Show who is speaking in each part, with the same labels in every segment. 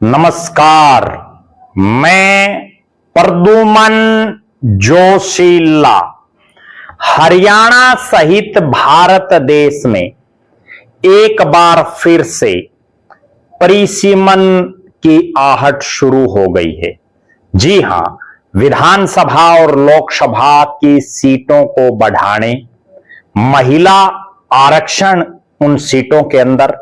Speaker 1: नमस्कार। मैं प्रद्युमन जोशीला हरियाणा सहित भारत देश में एक बार फिर से परिसीमन की आहट शुरू हो गई है। जी हां, विधानसभा और लोकसभा की सीटों को बढ़ाने, महिला आरक्षण उन सीटों के अंदर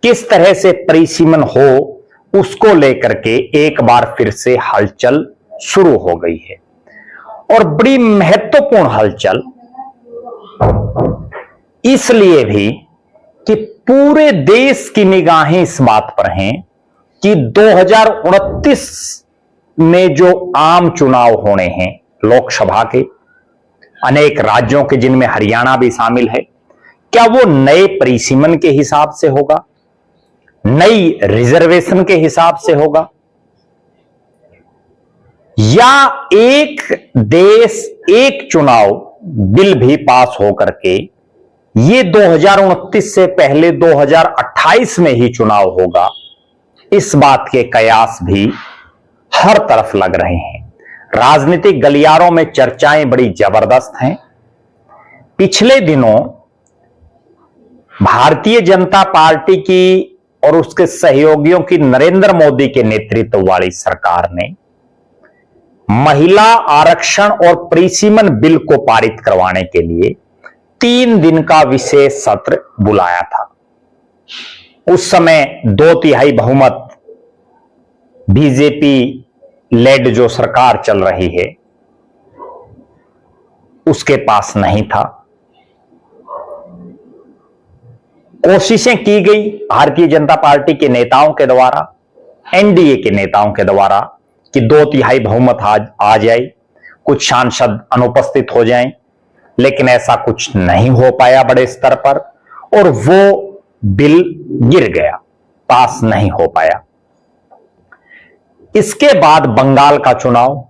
Speaker 1: किस तरह से परिसीमन हो, उसको लेकर के एक बार फिर से हलचल शुरू हो गई है। और बड़ी महत्वपूर्ण हलचल इसलिए भी कि पूरे देश की निगाहें इस बात पर हैं कि 2029 में जो आम चुनाव होने हैं लोकसभा के, अनेक राज्यों के जिनमें हरियाणा भी शामिल है, क्या वो नए परिसीमन के हिसाब से होगा, नई रिजर्वेशन के हिसाब से होगा, या एक देश एक चुनाव बिल भी पास होकर के ये 2029 से पहले 2028 में ही चुनाव होगा। इस बात के कयास भी हर तरफ लग रहे हैं। राजनीतिक गलियारों में चर्चाएं बड़ी जबरदस्त हैं। पिछले दिनों भारतीय जनता पार्टी की और उसके सहयोगियों की नरेंद्र मोदी के नेतृत्व वाली सरकार ने महिला आरक्षण और परिसीमन बिल को पारित करवाने के लिए 3 दिन का विशेष सत्र बुलाया था। उस समय 2/3 बहुमत बीजेपी लेड जो सरकार चल रही है उसके पास नहीं था। कोशिशें की गई भारतीय जनता पार्टी के नेताओं के द्वारा, एनडीए के नेताओं के द्वारा कि 2/3 बहुमत आ जाए, कुछ सांसद अनुपस्थित हो जाएं, लेकिन ऐसा कुछ नहीं हो पाया बड़े स्तर पर और वो बिल गिर गया, पास नहीं हो पाया। इसके बाद बंगाल का चुनाव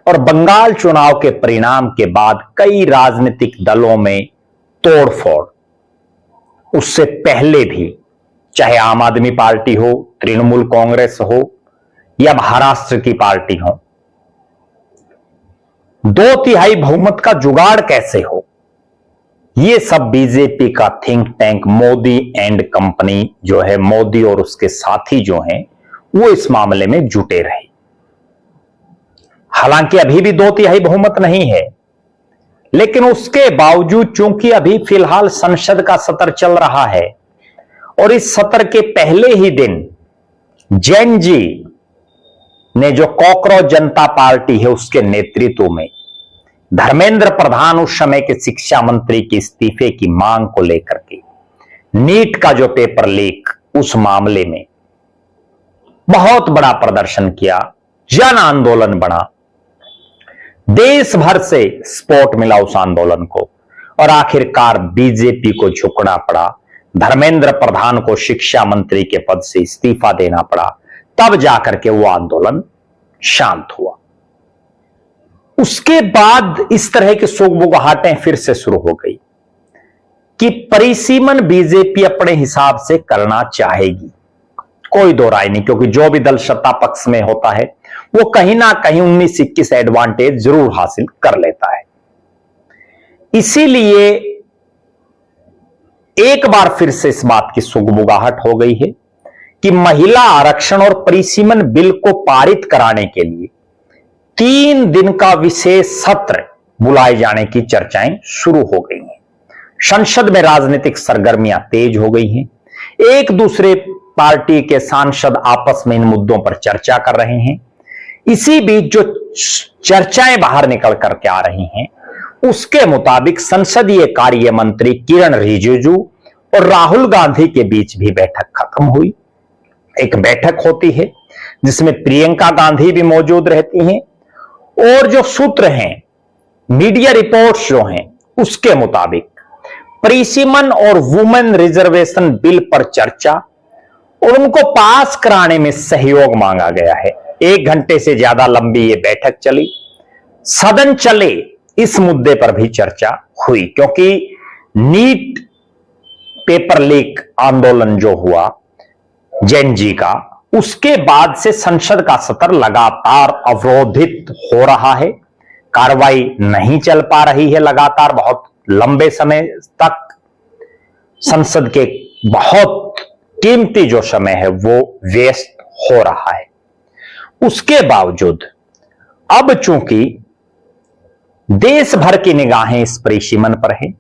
Speaker 1: और बंगाल चुनाव के परिणाम के बाद कई राजनीतिक दलों में तोड़फोड़, उससे पहले भी, चाहे आम आदमी पार्टी हो, तृणमूल कांग्रेस हो या महाराष्ट्र की पार्टी हो, 2/3 बहुमत का जुगाड़ कैसे हो, यह सब बीजेपी का think tank Modi and company जो है, मोदी और उसके साथी जो हैं, वो इस मामले में जुटे रहे। हालांकि अभी भी 2/3 बहुमत नहीं है, लेकिन उसके बावजूद चूंकि अभी फिलहाल संसद का सत्र चल रहा है और इस सत्र के पहले ही दिन जैन जी ने, जो कॉकरोच जनता पार्टी है उसके नेतृत्व में, धर्मेंद्र प्रधान उस समय के शिक्षा मंत्री के इस्तीफे की मांग को लेकर के, नीट का जो पेपर लीक, उस मामले में बहुत बड़ा प्रदर्शन किया, जन आंदोलन बना, देश भर से सपोर्ट मिला उस आंदोलन को और आखिरकार बीजेपी को झुकना पड़ा, धर्मेंद्र प्रधान को शिक्षा मंत्री के पद से इस्तीफा देना पड़ा, तब जाकर के वो आंदोलन शांत हुआ। उसके बाद इस तरह की सुगबुगाहटें फिर से शुरू हो गई कि परिसीमन बीजेपी अपने हिसाब से करना चाहेगी, कोई दो राय नहीं, क्योंकि जो भी दल सत्ता पक्ष में होता है वो कहीं ना कहीं 19-21 एडवांटेज जरूर हासिल कर लेता है। इसीलिए एक बार फिर से इस बात की सुगबुगाहट हो गई है कि महिला आरक्षण और परिसीमन बिल को पारित कराने के लिए 3 दिन का विशेष सत्र बुलाए जाने की चर्चाएं शुरू हो गई हैं। संसद में राजनीतिक सरगर्मियां तेज हो गई हैं। एक दूसरे पार्टी के सांसद आपस में इन मुद्दों पर चर्चा कर रहे हैं। इसी बीच जो चर्चाएं बाहर निकल करके आ रही हैं, उसके मुताबिक संसदीय कार्य मंत्री किरण रिजिजू और राहुल गांधी के बीच भी बैठक खत्म हुई। एक बैठक होती है जिसमें प्रियंका गांधी भी मौजूद रहती हैं और जो सूत्र हैं, मीडिया रिपोर्ट्स जो हैं, उसके मुताबिक परिसीमन और वुमेन रिजर्वेशन बिल पर चर्चा और उनको पास कराने में सहयोग मांगा गया है। 1 घंटे से ज्यादा लंबी ये बैठक चली। सदन चले इस मुद्दे पर भी चर्चा हुई, क्योंकि नीट पेपर लीक आंदोलन जो हुआ जैन जी का, उसके बाद से संसद का सत्र लगातार अवरोधित हो रहा है, कार्रवाई नहीं चल पा रही है, लगातार बहुत लंबे समय तक संसद के बहुत कीमती जो समय है वो वेस्ट हो रहा है। उसके बावजूद अब चूंकि देश भर की निगाहें इस परिसीमन पर है,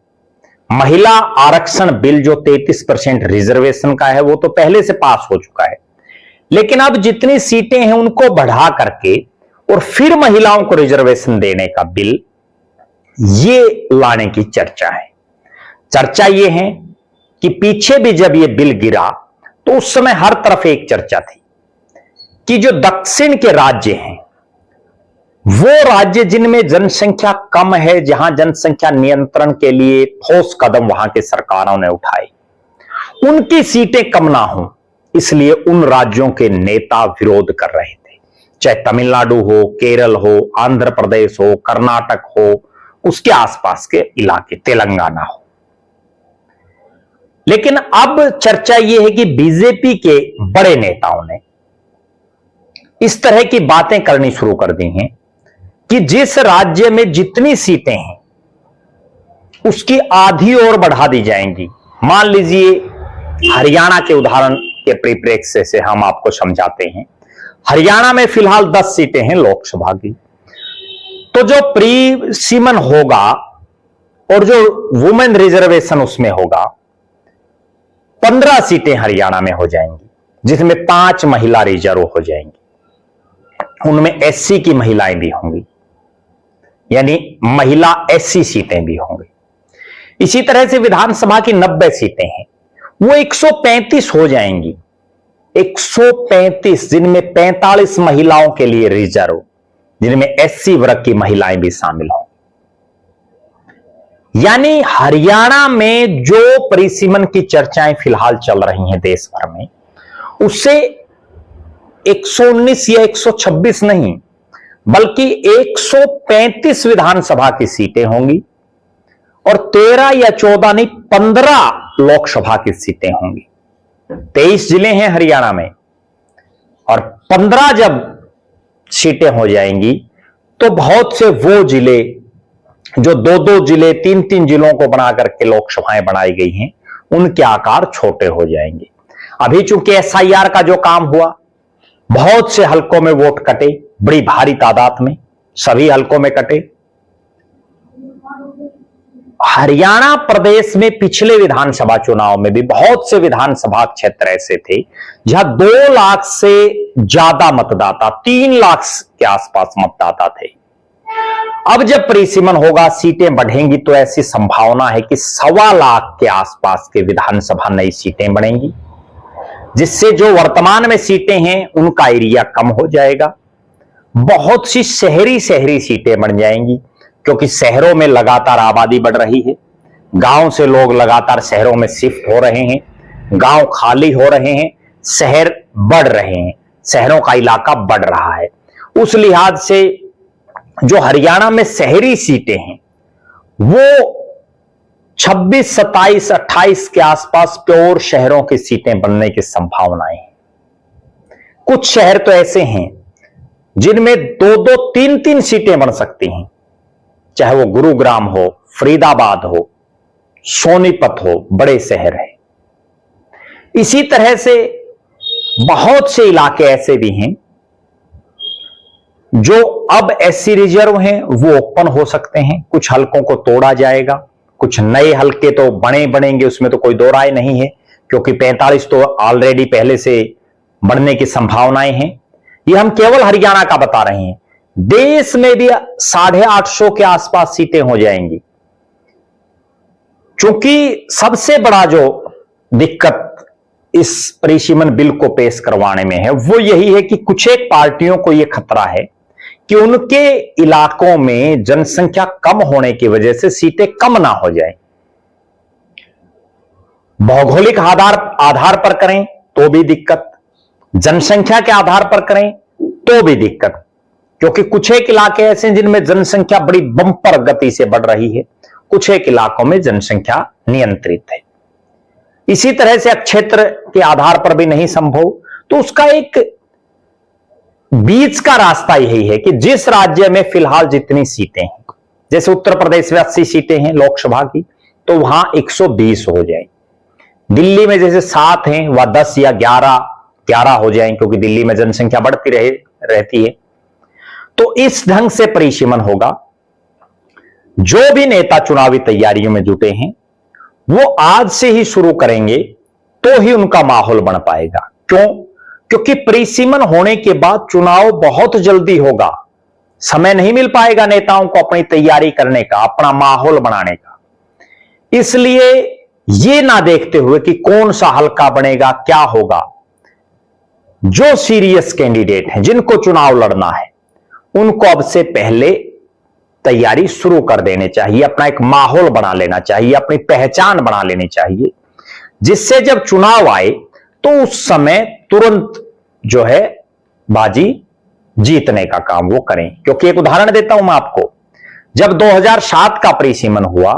Speaker 1: महिला आरक्षण बिल जो 33% रिजर्वेशन का है वो तो पहले से पास हो चुका है, लेकिन अब जितनी सीटें हैं उनको बढ़ा करके और फिर महिलाओं को रिजर्वेशन देने का बिल ये लाने की चर्चा है। चर्चा ये है कि पीछे भी जब ये बिल गिरा तो उस समय हर तरफ एक चर्चा थी कि जो दक्षिण के राज्य हैं, वो राज्य जिनमें जनसंख्या कम है, जहां जनसंख्या नियंत्रण के लिए ठोस कदम वहां की सरकारों ने उठाए, उनकी सीटें कम ना हो, इसलिए उन राज्यों के नेता विरोध कर रहे थे। चाहे तमिलनाडु हो, केरल हो, आंध्र प्रदेश हो, कर्नाटक हो, उसके आसपास के इलाके, तेलंगाना हो। लेकिन अब चर्चा यह है कि बीजेपी के बड़े नेताओं ने इस तरह की बातें करनी शुरू कर दी हैं कि जिस राज्य में जितनी सीटें हैं उसकी आधी और बढ़ा दी जाएंगी। मान लीजिए हरियाणा के उदाहरण के परिप्रेक्ष्य से हम आपको समझाते हैं। हरियाणा में फिलहाल 10 सीटें हैं लोकसभा की, तो जो प्री सीमन होगा और जो वुमेन रिजर्वेशन उसमें होगा, 15 सीटें हरियाणा में हो जाएंगी, जिसमें 5 महिला रिजर्व हो जाएंगी। उनमें एससी की महिलाएं भी होंगी, यानी महिला एससी सीटें भी होंगी। इसी तरह से विधानसभा की 90 सीटें हैं, वो 135 हो जाएंगी। 135, जिनमें 45 महिलाओं के लिए रिजर्व, जिनमें एससी वर्ग की महिलाएं भी शामिल हों। यानी हरियाणा में जो परिसीमन की चर्चाएं फिलहाल चल रही हैं देश भर में, उससे 119 या 126 नहीं, बल्कि 135 विधानसभा की सीटें होंगी और 13 या 14 नहीं, 15 लोकसभा की सीटें होंगी। 23 जिले हैं हरियाणा में और 15 जब सीटें हो जाएंगी तो बहुत से वो जिले जो 2-2 जिले, 3-3 जिलों को बना करके लोकसभाएं बनाई गई हैं, उनके आकार छोटे हो जाएंगे। अभी चूंकि एसआईआर का जो काम हुआ, बहुत से हलकों में वोट कटे, बड़ी भारी तादाद में सभी हलकों में कटे। हरियाणा प्रदेश में पिछले विधानसभा चुनाव में भी बहुत से विधानसभा क्षेत्र ऐसे थे जहां 2 लाख से ज्यादा मतदाता, 3 लाख के आसपास मतदाता थे। अब जब परिसीमन होगा, सीटें बढ़ेंगी, तो ऐसी संभावना है कि 1.25 लाख के आसपास के विधानसभा नई सीटें बनेंगी, जिससे जो वर्तमान में सीटें हैं उनका एरिया कम हो जाएगा। बहुत सी शहरी सीटें बन जाएंगी, क्योंकि शहरों में लगातार आबादी बढ़ रही है, गांव से लोग लगातार शहरों में शिफ्ट हो रहे हैं, गांव खाली हो रहे हैं, शहर बढ़ रहे हैं, शहरों का इलाका बढ़ रहा है। उस लिहाज से जो हरियाणा में शहरी सीटें हैं वो 26, 27, 28 के आसपास प्योर शहरों की सीटें बनने की संभावनाएं हैं। कुछ शहर तो ऐसे हैं जिनमें 2-2, 3-3 सीटें बन सकती हैं, चाहे वो गुरुग्राम हो, फरीदाबाद हो, सोनीपत हो, बड़े शहर हैं। इसी तरह से बहुत से इलाके ऐसे भी हैं जो अब एससी रिजर्व हैं, वो ओपन हो सकते हैं। कुछ हलकों को तोड़ा जाएगा, कुछ नए हलके तो बनेंगे, उसमें तो कोई दो राय नहीं है, क्योंकि 45 तो ऑलरेडी पहले से बढ़ने की संभावनाएं हैं। ये हम केवल हरियाणा का बता रहे हैं। देश में भी 850 के आसपास सीटें हो जाएंगी। क्योंकि सबसे बड़ा जो दिक्कत इस परिसीमन बिल को पेश करवाने में है वो यही है कि कुछ एक पार्टियों को यह खतरा है कि उनके इलाकों में जनसंख्या कम होने की वजह से सीटें कम ना हो जाए। भौगोलिक आधार पर करें तो भी दिक्कत, जनसंख्या के आधार पर करें तो भी दिक्कत, क्योंकि कुछ एक इलाके ऐसे हैं जिनमें जनसंख्या बड़ी बम्पर गति से बढ़ रही है, कुछ एक इलाकों में जनसंख्या नियंत्रित है। इसी तरह से क्षेत्र के आधार पर भी नहीं संभव, तो उसका एक बीच का रास्ता यही है कि जिस राज्य में फिलहाल जितनी सीटें हैं, जैसे उत्तर प्रदेश में 80 सीटें हैं लोकसभा की, तो वहां 120 हो जाए। दिल्ली में जैसे 7 हैं, वह 10 या 11 हो जाएं, क्योंकि दिल्ली में जनसंख्या बढ़ती रहती है। तो इस ढंग से परिसीमन होगा। जो भी नेता चुनावी तैयारियों में जुटे हैं वो आज से ही शुरू करेंगे तो ही उनका माहौल बन पाएगा। क्यों? क्योंकि परिसीमन होने के बाद चुनाव बहुत जल्दी होगा, समय नहीं मिल पाएगा नेताओं को अपनी तैयारी करने का, अपना माहौल बनाने का। इसलिए ये ना देखते हुए कि कौन सा हल्का बनेगा, क्या होगा, जो सीरियस कैंडिडेट हैं, जिनको चुनाव लड़ना है, उनको अब से पहले तैयारी शुरू कर देनी चाहिए, अपना एक माहौल बना लेना चाहिए, अपनी पहचान बना लेनी चाहिए, जिससे जब चुनाव आए तो उस समय तुरंत जो है बाजी जीतने का काम वो करें। क्योंकि एक उदाहरण देता हूं मैं आपको, जब 2007 का परिसीमन हुआ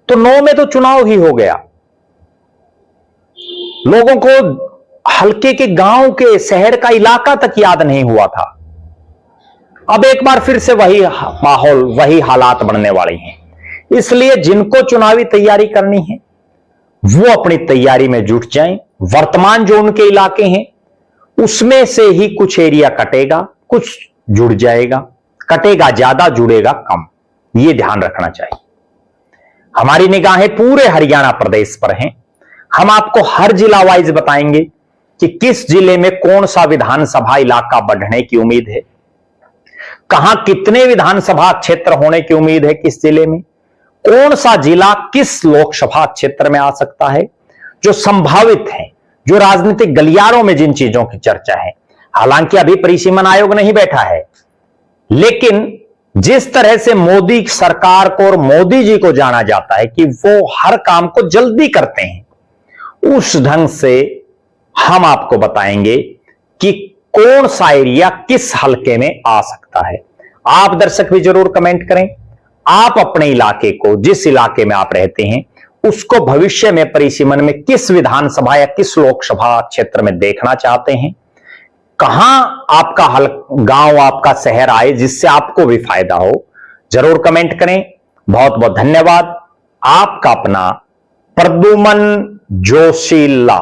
Speaker 1: तो 9 में तो चुनाव ही हो गया, लोगों को हल्के के गांव के शहर का इलाका तक याद नहीं हुआ था। अब एक बार फिर से वही माहौल, वही हालात बनने वाले हैं। इसलिए जिनको चुनावी तैयारी करनी है वो अपनी तैयारी में जुट जाएं। वर्तमान जो उनके इलाके हैं उसमें से ही कुछ एरिया कटेगा, कुछ जुड़ जाएगा, कटेगा ज्यादा, जुड़ेगा कम, ये ध्यान रखना चाहिए। हमारी निगाहें पूरे हरियाणा प्रदेश पर हैं। हम आपको हर जिला वाइज बताएंगे कि किस जिले में कौन सा विधानसभा इलाका बढ़ने की उम्मीद है, कहां कितने विधानसभा क्षेत्र होने की उम्मीद है, किस जिले में कौन सा जिला किस लोकसभा क्षेत्र में आ सकता है, जो संभावित है, जो राजनीतिक गलियारों में जिन चीजों की चर्चा है। हालांकि अभी परिसीमन आयोग नहीं बैठा है, लेकिन जिस तरह से मोदी सरकार को और मोदी जी को जाना जाता है कि वो हर काम को जल्दी करते हैं, उस ढंग से हम आपको बताएंगे कि कौन सा एरिया किस हलके में आ सकता है। आप दर्शक भी जरूर कमेंट करें, आप अपने इलाके को, जिस इलाके में आप रहते हैं, उसको भविष्य में परिसीमन में किस विधानसभा या किस लोकसभा क्षेत्र में देखना चाहते हैं, कहां आपका गांव, आपका शहर आए जिससे आपको भी फायदा हो, जरूर कमेंट करें। बहुत बहुत धन्यवाद। आपका अपना प्रद्युमन जोशीला।